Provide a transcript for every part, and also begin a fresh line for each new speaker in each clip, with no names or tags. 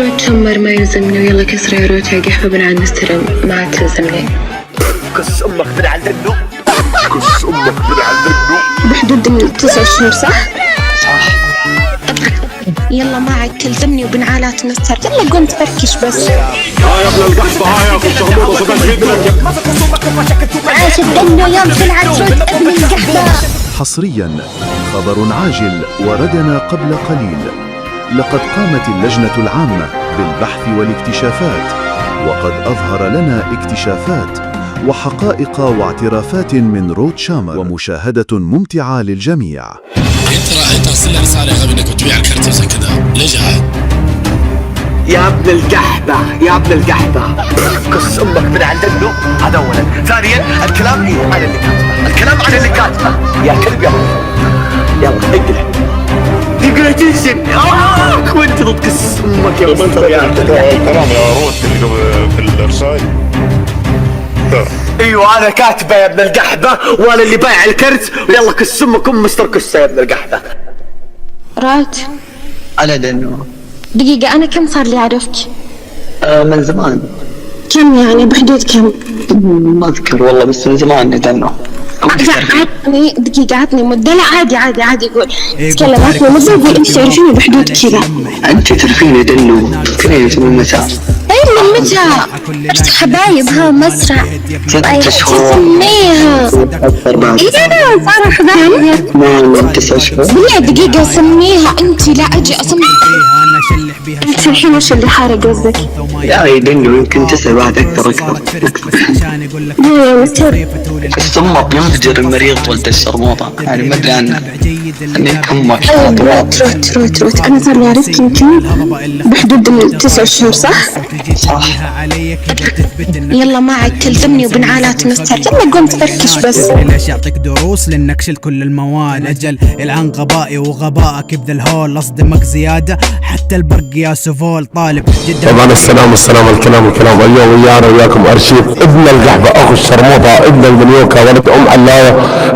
روت شمر ما يلزمني، ويلا كسرة يا روت يا قحوة بنعاد نستلم، ما عاد تلزمني.
كس امك بنعاد النو، كس امك بنعاد النو.
بحدود 9 شهور صح؟
صح.
يلا ما عاد تلزمني وبنعالات نستر، يلا قوم تفركش بس.
يا ابن القحطة يا اخو الشغموطة صدق جدك.
عاش الدنيا يوم طلعت روت ابن القحطة.
حصريا خبر عاجل وردنا قبل قليل. لقد قامت اللجنة العامة بالبحث والاكتشافات، وقد أظهر لنا اكتشافات وحقائق واعترافات من روت شامر، ومشاهدة ممتعة للجميع.
انت ارسل لي رسالة غبي انك بتبيع الكرت زي كذا، ليش عاد؟
يا ابن القحطة يا ابن القحطة، كس امك بنعاد النو. هذا اولا. ثانيا الكلام ايه على اللي كاتبه، الكلام على اللي كاتبه يا كلب. يلا اقلع تقدر تنسبني وانت ضد كس امك يا مصطفى.
كلام يا روت في الرسائل.
ايوه انا كاتبه يا ابن القحبه، وانا اللي بايع الكرت، ويلا كس امك مستر كسه يا ابن القحبه.
روت
على لأنه
دقيقة، أنا كم صار لي أعرفك؟
من زمان.
كم يعني بحدود كم؟
ما أذكر والله، بس من زمان ندانه.
عطني دقيقة، عطني مدة. لا عادي قول، تكلم. عطني مدة وقول أنت تعرفيني بحدود كذا.
أنت تعرفيني دنو، تذكريني من متى؟
طيب من متى؟ عشت حبايب ها مسرع.
6 شهور.
سميها. إيه صاروا حبايب.
من 9 شهور.
بالله دقيقة سميها أنت، لا أجي أسميها. أنت الحين وش اللي حارق قصدك؟
يا دنو يمكن 9 بعد أكثر.
لا يا مستر.
الصمة ينفجر المريض ولد الشرموطة، يعني ما أدري عنه. خليك أمك.
روت أنا صار لي أعرفك يمكن بحدود 9 شهور صح؟
صح.
يلا ما عاد تلزمني وبنعالات نستر، يلا قوم تفركش بس.
ليش يعطيك دروس لانك شلت كل المواد؟ اجل العن غبائي وغبائك بذا الهول، اصدمك زياده حتى البرق يا سفول طالب جدا.
طبعا السلام الكلام اليوم ويانا وياكم ارشيف ابن القحبه اخو الشرموطه ابن المليوكه ولد ام علاوه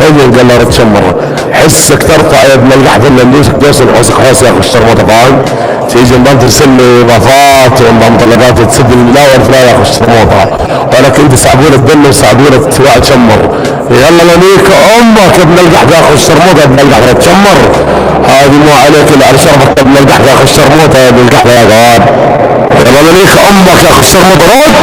ابن قال له تشمر حسك ترفع يا ابن القحبه اللي دوس حوسك حوس يا اخو الشرموطه فاهم؟ تيجي انضم ترسل لي اضافات وانضم طلبات تسد الملاور فلا يا اخو الشرموطه، ولكن انت صعبون الدم وصعبون سواء تشمر. يلا لنيك امك يا ابن القحبه يا اخو الشرموطه يا ابن القحبه تشمر. هذه مو عليك الا على شربك يا ابن القحبه يا اخو الشرموطه يا ابن القحبه يا غواد. يلا لنيك امك يا اخو الشرموطه رد.